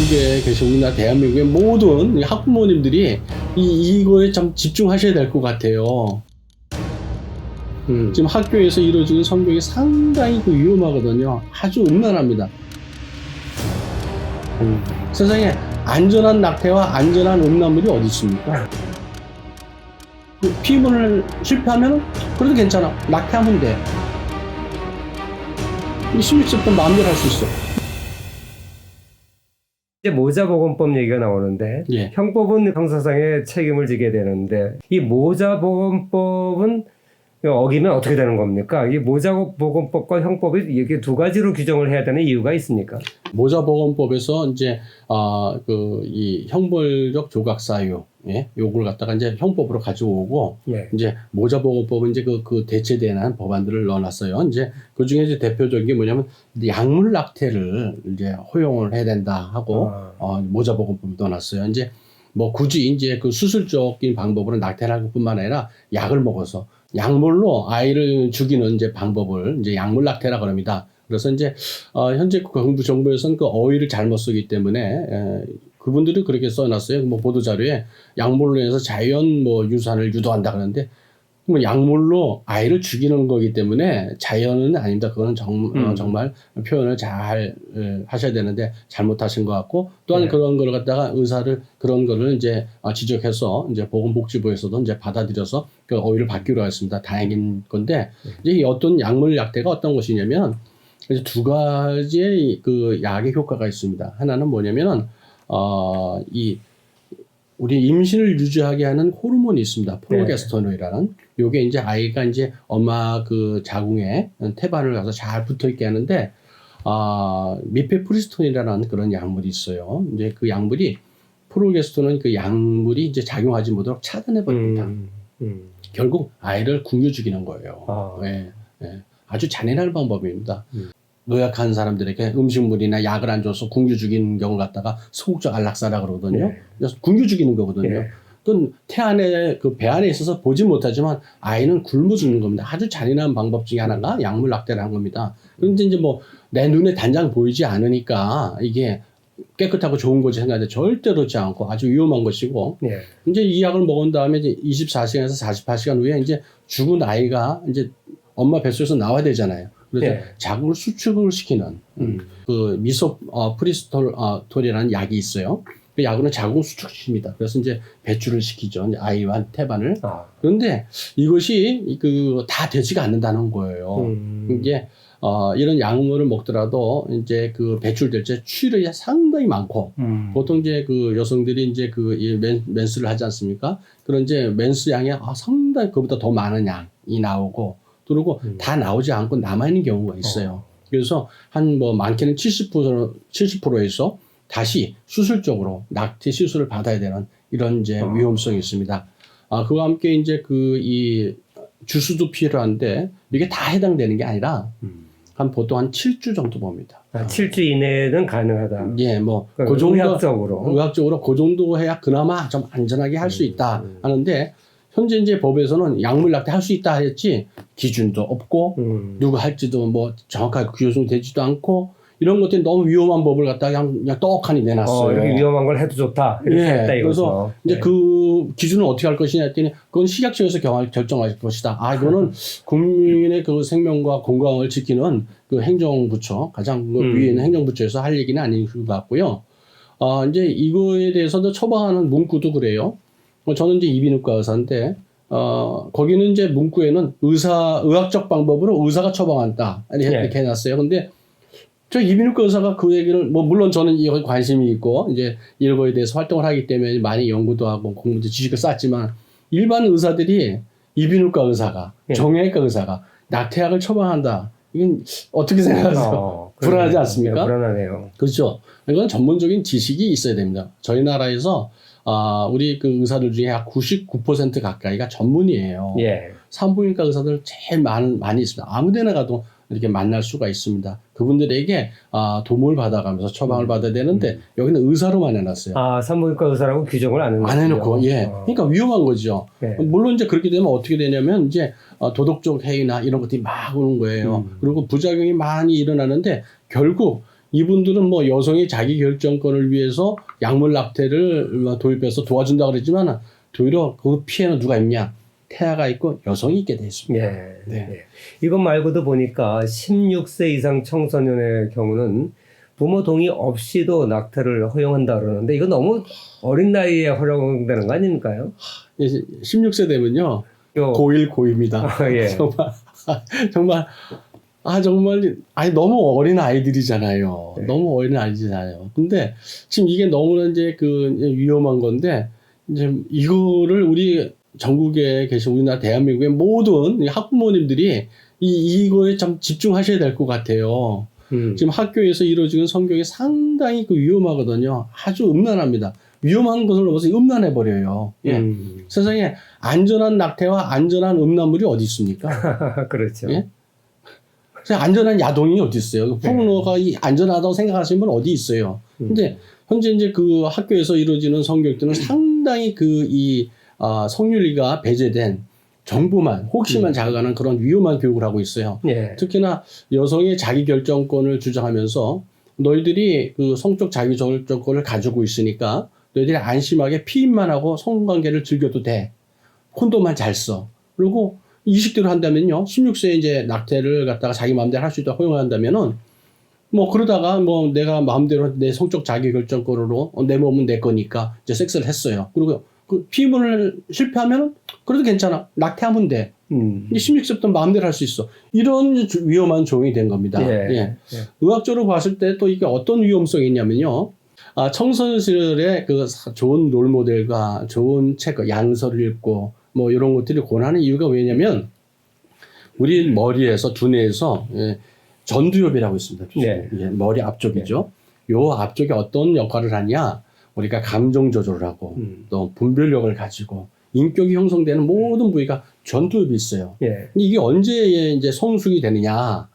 미국에 계신 우리나라 대한민국의 모든 학부모님들이 이거에 좀 집중하셔야 될 것 같아요. 지금 학교에서 이루어지는 성교육이 상당히 위험하거든요. 아주 음란합니다. 세상에 안전한 낙태와 안전한 음란물이 어디 있습니까? 피임을 실패하면 그래도 괜찮아. 낙태하면 돼. 심리적으로 마음대로 할 수 있어. 이제 모자보건법 얘기가 나오는데 예. 형법은 형사상의 책임을 지게 되는데 이 모자보건법은 어기면 어떻게 되는 겁니까? 이 모자보건법과 형법이 이게 두 가지로 규정을 해야 되는 이유가 있습니까? 모자보건법에서 이제 이 형벌적 조각 사유, 예, 요걸 갖다가 이제 형법으로 가져오고, 예. 이제 모자보건법은 이제 그 대체되는 법안들을 넣어놨어요. 이제 그 중에 이제 대표적인 게 뭐냐면 약물 낙태를 이제 허용을 해야 된다 하고 모자보건법을 넣어놨어요. 이제 뭐 굳이 이제 그 수술적인 방법으로 낙태를 할 뿐만 아니라 약을 먹어서 약물로 아이를 죽이는 이제 방법을 이제 약물 낙태라 그럽니다. 그래서 이제 현재 정부에서는 그 어휘를 잘못 쓰기 때문에 그분들이 그렇게 써놨어요. 뭐 보도 자료에 약물로 해서 자연 뭐 유산을 유도한다 그러는데 뭐 약물로 아이를 죽이는 거기 때문에 자연은 아닙니다. 그거는 정말 표현을 잘 하셔야 되는데 잘못하신 것 같고 또한 네. 그런 걸 갖다가 의사를 그런 거를 이제 지적해서 이제 보건복지부에서도 이제 받아들여서 그 어휘를 바뀌기로 했습니다. 다행인 건데 이제 어떤 약물 약태가 어떤 것이냐면 이제 두 가지의 그 약의 효과가 있습니다. 하나는 뭐냐면은 우리 임신을 유지하게 하는 호르몬이 있습니다. 프로게스테론이라는. 요게 이제 아이가 이제 엄마 그 자궁에 태반을 가서 잘 붙어 있게 하는데, 미페프리스톤이라는 그런 약물이 있어요. 이제 그 약물이 프로게스테론 그 약물이 이제 작용하지 못하도록 차단해 버립니다. 결국 아이를 굶겨 죽이는 거예요. 예, 예. 아주 잔인한 방법입니다. 노약한 사람들에게 음식물이나 약을 안 줘서 굶겨 죽이는 경우 갖다가 소극적 안락사라 그러거든요. 그래서 굶겨 죽이는 거거든요. 그건 태 안에 그 배 안에 있어서 보지 못하지만 아이는 굶어 죽는 겁니다. 아주 잔인한 방법 중에 하나가 약물 낙태를 한 겁니다. 그런데 이제 뭐 내 눈에 단장 보이지 않으니까 이게 깨끗하고 좋은 거지 생각하는데 절대 그렇지 않고 아주 위험한 것이고 이제 이 약을 먹은 다음에 이제 24시간에서 48시간 후에 이제 죽은 아이가 이제 엄마 뱃속에서 나와야 되잖아요. 그래서 자궁을 수축을 시키는 그 미소프리스톨이라는 약이 있어요. 그 약은 자궁 수축시킵니다. 그래서 이제 배출을 시키죠. 이제 아이와 태반을. 그런데 이것이 그 다 되지가 않는다는 거예요. 이게 이런 약물을 먹더라도 이제 그 배출될 때 출혈이 상당히 많고 보통 이제 그 여성들이 이제 그 맨스를 하지 않습니까? 그런 이제 맨스 양이 상당히 그보다 더 많은 양이 나오고 그리고 다 나오지 않고 남아있는 경우가 있어요. 그래서 한 뭐 많게는 70%에서 다시 수술적으로 낙태 시술을 받아야 되는 이런 이제 위험성이 있습니다. 그와 함께 이제 이 주수도 필요한데 이게 다 해당되는 게 아니라 보통 한 7주 정도 봅니다. 7주 이내는 가능하다. 예, 뭐 그러니까 그 정도 의학적으로 그 정도 해야 그나마 좀 안전하게 할 수 있다 하는데. 현재 이제 법에서는 약물 낙태 할 수 있다 했지 기준도 없고 누가 할지도 뭐 정확하게 규정되지도 않고 이런 것들이 너무 위험한 법을 갖다가 그냥 떡하니 내놨어요. 이렇게 위험한 걸 해도 좋다. 이렇게 했다 그래서 이제 그 기준을 어떻게 할 것이냐 했더니 그건 식약처에서 결정할 것이다. 이거는 국민의 그 생명과 건강을 지키는 그 행정부처 가장 위에 있는 행정부처에서 할 얘기는 아닌 것 같고요. 이제 이거에 대해서도 처방하는 문구도 그래요. 저는 이제 이비인후과 의사인데, 거기는 이제 문구에는 의학적 방법으로 의사가 처방한다. 이렇게 해놨어요. 근데 저 이비인후과 의사가 그 얘기를, 물론 저는 이거에 관심이 있고, 이제 이런 거에 대해서 활동을 하기 때문에 많이 연구도 하고 공부도 지식을 쌓았지만, 일반 의사들이 이비인후과 의사가, 정형외과 의사가 낙태약을 처방한다. 이건 어떻게 생각하세요? 불안하지 않습니까? 불안하네요. 그렇죠. 이건 전문적인 지식이 있어야 됩니다. 저희 나라에서 우리 그 의사들 중에 약 99% 가까이가 전문이에요. 산부인과 의사들 제일 많이 있습니다. 아무 데나 가도 이렇게 만날 수가 있습니다. 그분들에게 도움을 받아가면서 처방을 받아야 되는데 여기는 의사로만 해놨어요. 산부인과 의사라고 규정을 안 해놓고, 그러니까 위험한 거죠. 물론 이제 그렇게 되면 어떻게 되냐면 이제 도덕적 해이나 이런 것들이 막 오는 거예요. 그리고 부작용이 많이 일어나는데 결국 이분들은 뭐 여성의 자기 결정권을 위해서 약물 낙태를 도입해서 도와준다 그랬지만 오히려 그 피해는 누가 입냐? 태아가 있고 여성이 있게 돼 있습니다. 예. 네. 예. 이것 말고도 보니까 16세 이상 청소년의 경우는 부모 동의 없이도 낙태를 허용한다 그러는데 이거 너무 어린 나이에 허용되는 거 아닙니까요? 16세 되면요. 고1, 고2입니다. 예. 정말 너무 어린 아이들이잖아요. 네. 너무 어린 아이들이잖아요. 근데 지금 이게 너무나 이제 위험한 건데 이제 이거를 우리 전국에 계신 우리나라 대한민국의 모든 학부모님들이 이거에 참 집중하셔야 될 것 같아요. 지금 학교에서 이루어지는 성교육이 상당히 위험하거든요. 아주 음란합니다. 위험한 것을 넘어서 음란해 버려요. 예. 세상에 안전한 낙태와 안전한 음란물이 어디 있습니까? 그렇죠. 예? 안전한 야동이 어디 있어요? 포르노가 안전하다고 생각하시는 분 어디 있어요? 근데 현재 이제 그 학교에서 이루어지는 성교육들은 상당히 성윤리가 배제된 정보만 혹시만 자극하는 그런 위험한 교육을 하고 있어요. 예. 특히나 여성의 자기결정권을 주장하면서 너희들이 그 성적 자기결정권을 가지고 있으니까 너희들이 안심하게 피임만 하고 성관계를 즐겨도 돼. 콘돔만 잘 써. 그리고 이식대로 한다면요. 16세에 이제 낙태를 갖다가 자기 마음대로 할 수 있도록 허용한다면은 뭐 그러다가 뭐 내가 마음대로 내 성적 자기결정권으로 내 몸은 내 거니까 이제 섹스를 했어요. 그리고 그 피임을 실패하면 그래도 괜찮아. 낙태하면 돼. 16세부터 마음대로 할 수 있어. 이런 위험한 조항이 된 겁니다. 예. 예. 의학적으로 봤을 때 또 이게 어떤 위험성이 있냐면요. 청소년 시절에 좋은 롤모델과 좋은 책, 양서를 읽고 뭐 이런 것들이 권하는 이유가 왜냐면 우리 머리에서 두뇌에서 전두엽이라고 있습니다. 네. 예, 머리 앞쪽이죠. 요 앞쪽에 어떤 역할을 하냐? 우리가 감정 조절을 하고 또 분별력을 가지고 인격이 형성되는 모든 부위가 전두엽이 있어요. 예. 이게 언제 이제 성숙이 되느냐?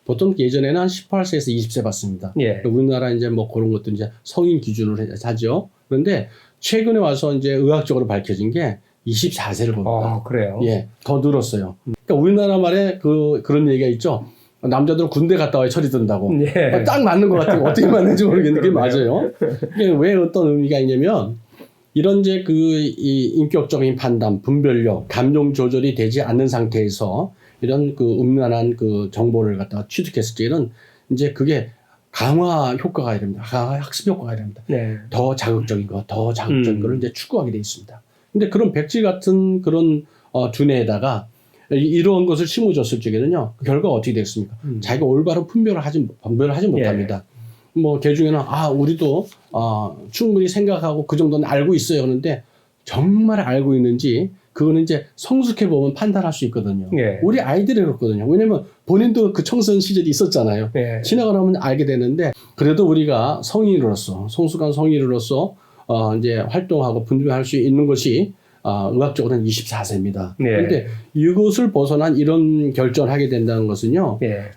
보통 예전에는 한 18세에서 20세 봤습니다. 예. 우리나라 이제 뭐 그런 것들 이제 성인 기준으로 하죠. 그런데 최근에 와서 이제 의학적으로 밝혀진 게 24세를 봅니다. 그래요? 예, 더 늘었어요. 그러니까 우리나라 말에 그런 얘기가 있죠. 남자들은 군대 갔다 와야 철이 든다고. 예. 딱 맞는 것 같아요. 어떻게 맞는지 모르겠는데 그게 맞아요. 이게 왜 어떤 의미가 있냐면 이런 이제 이 인격적인 판단, 분별력, 감정 조절이 되지 않는 상태에서 이런 음란한 정보를 갖다가 취득했을 때는 이제 그게 강화 효과가 이랍니다. 강화 학습 효과가 이랍니다. 네. 더 자극적인 거를 이제 추구하게 돼 있습니다. 근데 그런 백지 같은 그런 두뇌에다가 이런 것을 심어줬을 적에는요, 그 결과가 어떻게 되겠습니까? 자기가 올바른 분별을 하지 못합니다. 뭐, 걔 중에는, 우리도, 충분히 생각하고 그 정도는 알고 있어요. 그런데 정말 알고 있는지, 그거는 이제 성숙해보면 판단할 수 있거든요. 예. 우리 아이들이 그렇거든요. 왜냐면 본인도 그 청소년 시절이 있었잖아요. 예. 지나고 나면 알게 되는데, 그래도 우리가 성인으로서, 성숙한 성인으로서, 이제 활동하고 분별할 수 있는 것이 의학적으로는 24세입니다. 네. 그런데 이것을 벗어난 이런 결정을 하게 된다는 것은요, 네.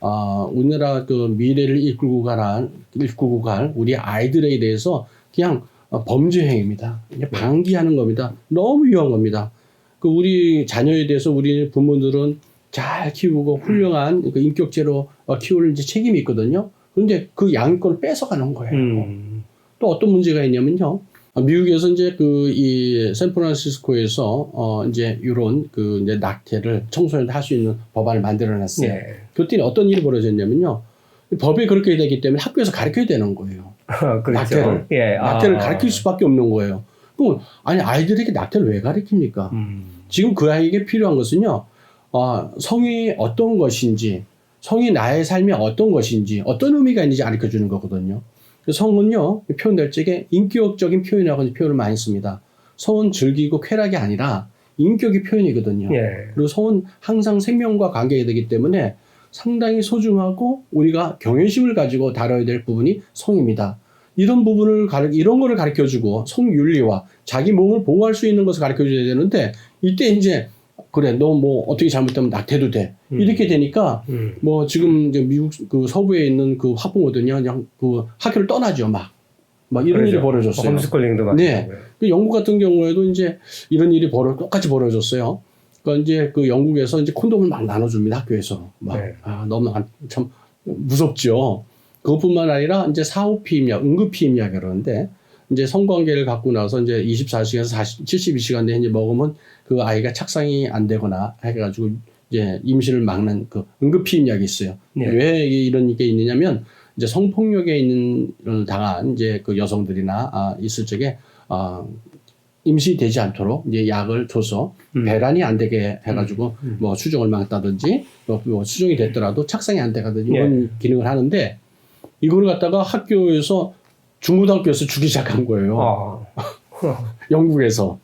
우리나라 미래를 이끌고 갈 우리 아이들에 대해서 그냥 범죄 행위입니다. 방기하는 겁니다. 너무 위험한 겁니다. 우리 자녀에 대해서 우리 부모들은 잘 키우고 훌륭한 인격체로 키울 이제 책임이 있거든요. 그런데 그 양육권을 뺏어가는 거예요. 또 어떤 문제가 있냐면요. 미국에서 이제 이 샌프란시스코에서 이제 이런 이제 낙태를 청소년들 할 수 있는 법안을 만들어 놨어요. 네. 그랬더니 어떤 일이 벌어졌냐면요. 법에 그렇게 되기 때문에 학교에서 가르쳐야 되는 거예요. 그렇죠. 낙태를. 예. 낙태를 가르칠 수밖에 없는 거예요. 그럼 아이들에게 낙태를 왜 가르칩니까? 지금 그 아이에게 필요한 것은요. 성이 어떤 것인지, 성이 나의 삶이 어떤 것인지, 어떤 의미가 있는지 가르쳐 주는 거거든요. 성은요, 표현될 적에 인격적인 표현이라고 표현을 많이 씁니다. 성은 즐기고 쾌락이 아니라 인격의 표현이거든요. 예. 그리고 성은 항상 생명과 관계가 되기 때문에 상당히 소중하고 우리가 경외심을 가지고 다뤄야 될 부분이 성입니다. 이런 부분을 이런 거를 가르쳐 주고 성윤리와 자기 몸을 보호할 수 있는 것을 가르쳐 줘야 되는데 이때 이제 그래, 너 뭐 어떻게 잘못하면 낙태도 돼. 이렇게 되니까 뭐 지금 이제 미국 서부에 있는 학부모들이 그냥 학교를 떠나죠, 막 이런 그렇죠. 일이 벌어졌어요. 홈스쿨링도 많이 네. 영국 같은 경우에도 이제 이런 일이 똑같이 벌어졌어요. 그러니까 이제 영국에서 이제 콘돔을 막 나눠줍니다, 학교에서. 네. 너무 참 무섭죠. 그것뿐만 아니라 이제 사후피임약, 응급피임약 그러는데 이제 성관계를 갖고 나서 이제 24시간에서 72시간 내에 이제 먹으면 그 아이가 착상이 안 되거나 해가지고 이제 임신을 막는 그 응급피임약이 있어요. 네. 왜 이런 게 있느냐면 이제 성폭력에 있는 당한 이제 그 여성들이나 있을 적에 임신이 되지 않도록 이제 약을 줘서 배란이 안 되게 해가지고 뭐 수정을 막다든지 뭐 수정이 됐더라도 착상이 안 되거든요. 이런 기능을 하는데 이걸 갖다가 학교에서 중고등학교에서 주기 시작한 거예요. 영국에서.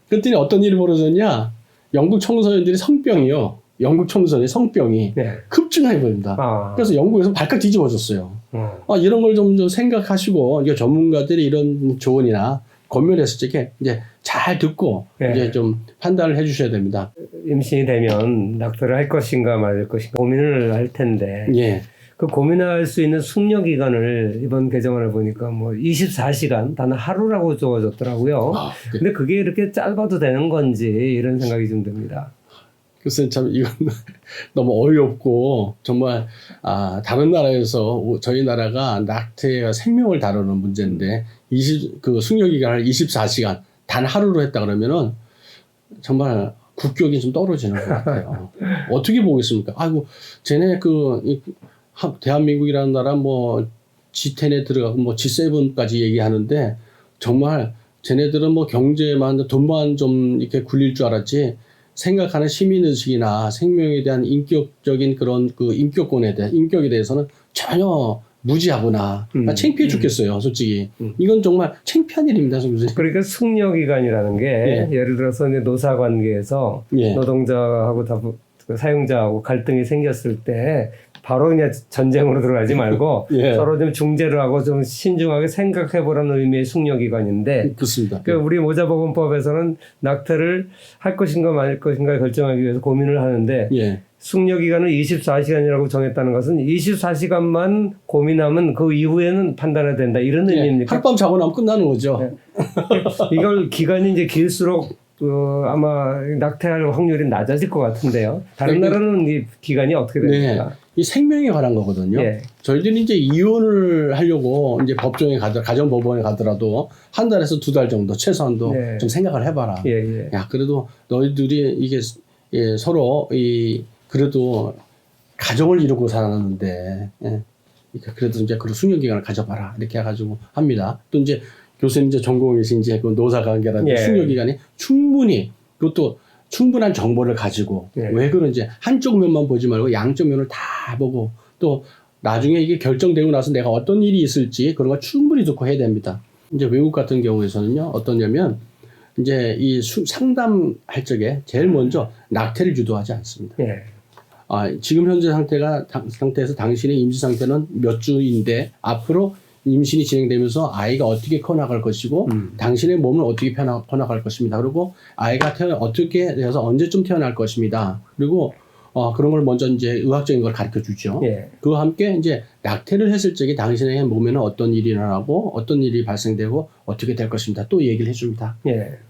그랬더니 어떤 일이 벌어졌냐? 영국 청소년들이 성병이요. 영국 청소년의 성병이 급증해 버립니다. 그래서 영국에서 발칵 뒤집어졌어요. 이런 걸 좀 생각하시고 이게 전문가들이 이런 조언이나 권면했을 적에 이제 잘 듣고 이제 좀 판단을 해주셔야 됩니다. 임신이 되면 낙태를 할 것인가 말 것인가 고민을 할 텐데 그 고민할 수 있는 숙려 기간을 이번 개정안을 보니까 뭐 24시간 단 하루라고 주어졌더라고요. 근데 그게 이렇게 짧아도 되는 건지 이런 생각이 좀 듭니다. 글쎄 참 이건 너무 어이없고 정말 다른 나라에서 저희 나라가 낙태와 생명을 다루는 문제인데 그 숙려 기간을 24시간 단 하루로 했다 그러면은 정말 국격이 좀 떨어지는 것 같아요. 어떻게 보겠습니까? 아이고 쟤네 대한민국이라는 나라 뭐 G10에 들어가고 뭐 G7까지 얘기하는데 정말 쟤네들은 뭐 경제만 돈만 좀 이렇게 굴릴 줄 알았지 생각하는 시민의식이나 생명에 대한 인격적인 그런 그 인격에 대해서는 전혀 무지하구나. 창피해 죽겠어요, 솔직히. 이건 정말 창피한 일입니다, 선생님. 그러니까 숙려 기간이라는 게 예를 들어서 이제 노사 관계에서 노동자하고 사용자하고 갈등이 생겼을 때 바로 그냥 전쟁으로 들어가지 말고 서로 좀 중재를 하고 좀 신중하게 생각해 보라는 의미의 숙려 기간인데 그렇습니다. 그러니까 우리 모자보건법에서는 낙태를 할 것인가 말 것인가 결정하기 위해서 고민을 하는데 숙려 기간을 24시간이라고 정했다는 것은 24시간만 고민하면 그 이후에는 판단해야 된다 이런 의미입니까? 하룻밤 자고 나면 끝나는 거죠. 이걸 기간이 이제 길수록 아마 낙태할 확률이 낮아질 것 같은데요. 다른 나라는 이 기간이 어떻게 됩니까? 이 생명에 관한 거거든요. 저희들이 이제 이혼을 하려고 이제 법정에 가정법원에 가더라도 한 달에서 2달 정도 최소한도 좀 생각을 해봐라. 야 그래도 너희들이 이게 서로 그래도 가정을 이루고 살았는데 그래도 이제 그런 숙려 기간을 가져봐라 이렇게 해가지고 합니다. 또 이제 교수님 이제 전공이신 이제 그 노사 관계라는 숙려 기간이 충분히 그것도 충분한 정보를 가지고 왜 그런지 한쪽 면만 보지 말고 양쪽 면을 다 보고 또 나중에 이게 결정되고 나서 내가 어떤 일이 있을지 그런 걸 충분히 듣고 해야 됩니다. 이제 외국 같은 경우에서는요 어떠냐면 이제 이 상담할 적에 제일 먼저 낙태를 유도하지 않습니다. 지금 현재 상태에서 당신의 임신 상태는 몇 주인데 앞으로 임신이 진행되면서 아이가 어떻게 커나갈 것이고 당신의 몸을 어떻게 커나갈 것입니다. 그리고 아이가 어떻게 돼서 언제쯤 태어날 것입니다. 그리고 그런 걸 먼저 이제 의학적인 걸 가르쳐 주죠. 그와 함께 이제 낙태를 했을 적에 당신의 몸에는 어떤 일이 일어나고 어떤 일이 발생되고 어떻게 될 것입니다. 또 얘기를 해줍니다.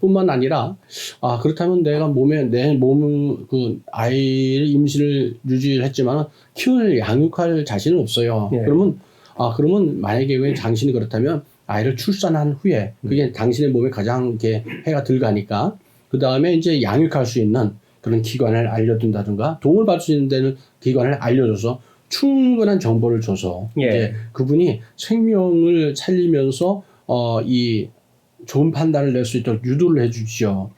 뿐만 아니라 그렇다면 내가 내 몸을 그 아이를 임신을 유지했지만 키울 양육할 자신은 없어요. 그러면 만약에 당신이 그렇다면 아이를 출산한 후에 그게 당신의 몸에 가장 이렇게 해가 덜 가니까 그 다음에 이제 양육할 수 있는 그런 기관을 알려둔다든가 도움을 받을 수 있는 데는 기관을 알려줘서 충분한 정보를 줘서 이제 그분이 생명을 살리면서 이 좋은 판단을 낼 수 있도록 유도를 해주죠.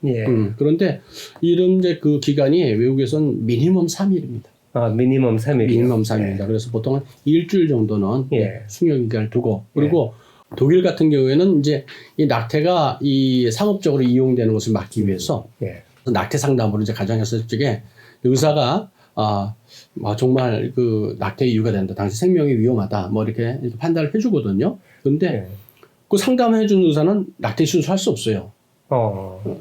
그런데 이런 이제 그 기간이 외국에서는 미니멈 3일입니다. 미니멈 3일. 미니멈 3일입니다. 그래서 보통은 일주일 정도는 숙려 기간을 두고 그리고 독일 같은 경우에는 이제 이 낙태가 이 상업적으로 이용되는 것을 막기 위해서 낙태 상담으로 이제 가정했을 적에 의사가 정말 그 낙태 이유가 된다. 당신 생명이 위험하다. 뭐 이렇게 판단을 해주거든요. 그런데 그 상담해준 의사는 낙태 시술할 수 없어요.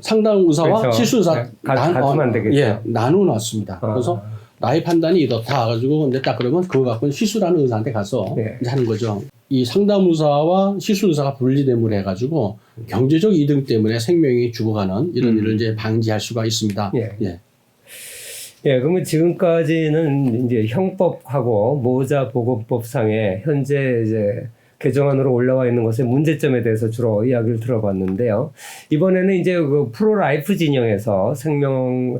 상담 의사와 시술 의사 같으면 안 되겠죠. 나누어 놨습니다. 그래서 나의 판단이 이렇다 가지고 근데 딱 그러면 그거 갖고 시술하는 의사한테 가서 이제 하는 거죠. 이 상담 의사와 시술 의사가 분리됨을 해가지고 경제적 이득 때문에 생명이 죽어가는 이런 일을 이제 방지할 수가 있습니다. 예, 그러면 지금까지는 이제 형법하고 모자 보건법상에 현재 이제 개정안으로 올라와 있는 것의 문제점에 대해서 주로 이야기를 들어봤는데요. 이번에는 이제 그 프로라이프 진영에서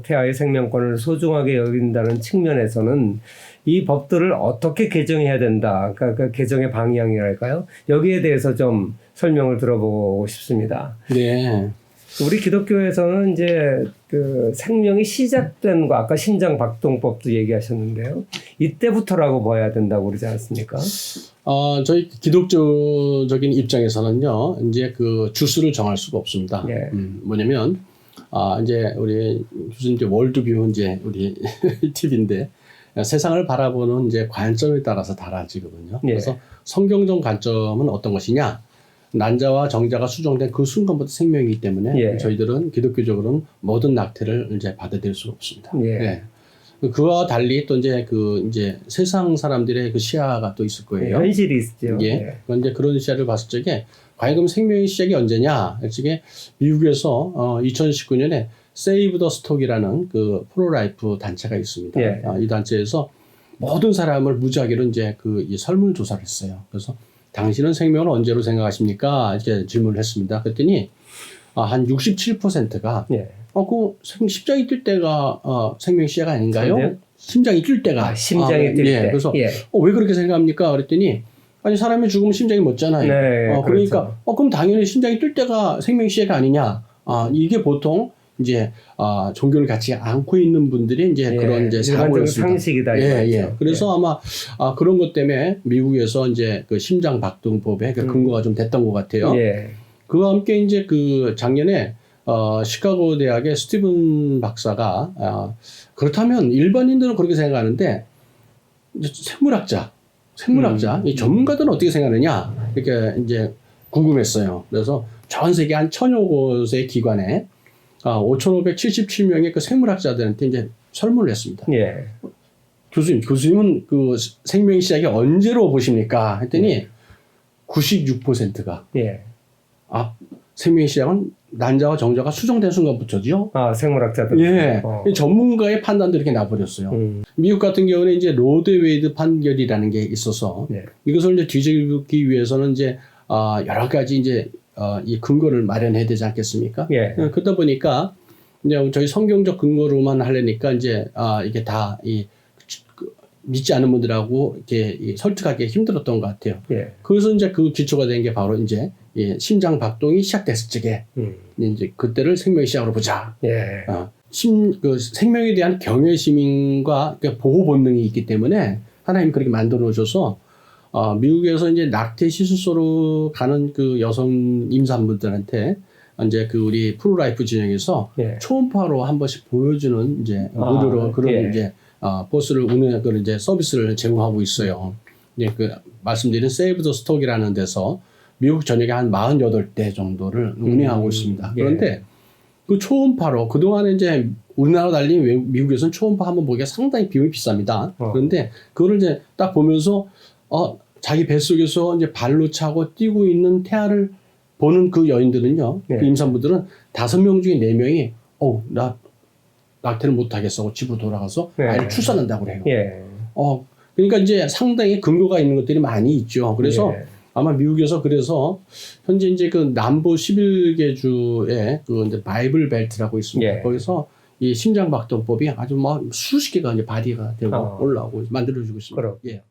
태아의 생명권을 소중하게 여긴다는 측면에서는 이 법들을 어떻게 개정해야 된다. 그러니까 그 개정의 방향이랄까요? 여기에 대해서 좀 설명을 들어보고 싶습니다. 네. 우리 기독교에서는 이제 그 생명이 시작된 거 아까 심장박동법도 얘기하셨는데요. 이때부터라고 봐야 된다고 그러지 않습니까? 저희 기독교적인 입장에서는요, 이제 그 주수를 정할 수가 없습니다. 예. 뭐냐면, 이제 우리 교수님 이제 월드뷰 이제 우리 팁인데, 세상을 바라보는 이제 관점에 따라서 달라지거든요. 예. 그래서 성경적 관점은 어떤 것이냐? 난자와 정자가 수정된 그 순간부터 생명이기 때문에 예. 저희들은 기독교적으로는 모든 낙태를 이제 받아들일 수가 없습니다. 예. 네. 그와 달리 또 이제 이제 세상 사람들의 그 시야가 또 있을 거예요. 현실이 있죠. 예. 예. 그런데 그런 시야를 봤을 적에 과연 그럼 생명의 시작이 언제냐? 이게 미국에서 2019년에 세이브 더 스톡이라는 그 프로라이프 단체가 있습니다. 예. 이 단체에서 모든 사람을 무작위로 이제 이 설문 조사를 했어요. 그래서 당신은 생명을 언제로 생각하십니까? 이렇게 질문을 했습니다. 그랬더니 한 67%가 예. 그 심장이 뛸 때가 생명 시작 아닌가요? 선생님? 심장이 뛸 때가. 심장이 뛸 예. 때. 그래서 예. 왜 그렇게 생각합니까? 그랬더니 아니 사람이 죽으면 심장이 멎잖아요. 네, 그러니까 그렇죠. 그럼 당연히 심장이 뛸 때가 생명 시작 아니냐? 이게 보통 이제 종교를 갖지 않고 있는 분들이 이제 예. 그런 이제 일반적인 사고였습니다. 상식이다. 예, 이거죠. 예. 그래서 아마 그런 것 때문에 미국에서 이제 그 심장 박동법에 그 근거가 좀 됐던 것 같아요. 예. 그와 함께 이제 그 작년에 시카고 대학의 스티븐 박사가 그렇다면 일반인들은 그렇게 생각하는데 이제 생물학자 이 전문가들은 어떻게 생각하느냐 이렇게 이제 궁금했어요. 그래서 전 세계 한 1000여 곳의 기관에 5,577명의 그 생물학자들한테 이제 설문을 했습니다. 예. 교수님은 그 생명의 시작이 언제로 보십니까? 했더니 96%가 예. 생명의 시작은 난자와 정자가 수정된 순간부터죠. 생물학자들. 예. 전문가의 판단도 이렇게 나버렸어요. 미국 같은 경우는 이제 로드 웨이드 판결이라는 게 있어서 예. 이것을 이제 뒤집기 위해서는 이제 여러 가지 이제 이 근거를 마련해야 되지 않겠습니까? 예. 그러다 보니까 이제 저희 성경적 근거로만 하려니까 이제 이게 다 믿지 않는 분들하고 이렇게 설득하기 힘들었던 것 같아요. 예. 그래서 이제 그 기초가 된 게 바로 이제 심장 박동이 시작됐을 적에 이제 그때를 생명의 시작으로 보자. 예. 그 생명에 대한 경외심과 보호 본능이 있기 때문에 하나님 그렇게 만들어 줘서 미국에서 이제 낙태 시술소로 가는 그 여성 임산부들한테 이제 그 우리 프로라이프 진영에서 예. 초음파로 한 번씩 보여주는 이제 무료로 그런 예. 이제 버스를 운행하는 이제 서비스를 제공하고 있어요. 이제 그 말씀드린 세이브 더 스톡이라는 데서 미국 전역에 한 48대 정도를 운행하고 있습니다. 그런데 예. 그 초음파로 그동안에 이제 우리나라 달리 미국에서는 초음파 한번 보기가 상당히 비용이 비쌉니다. 그런데 그거를 이제 딱 보면서 자기 뱃속에서 이제 발로 차고 뛰고 있는 태아를 보는 그 여인들은요, 예. 그 임산부들은 5명 중에 4명이 나 낙태를 못 하겠어 하고 집으로 돌아가서 네. 아이를 출산한다고 그래요. 예. 그러니까 이제 상당히 근거가 있는 것들이 많이 있죠. 그래서 예. 아마 미국에서 그래서 현재 이제 그 남부 11개 주에 그 이제 바이블 벨트라고 있습니다. 예. 거기서 이 심장박동법이 아주 수십 개가 이제 발의가 되고 올라오고 만들어지고 있습니다. 그럼. 예.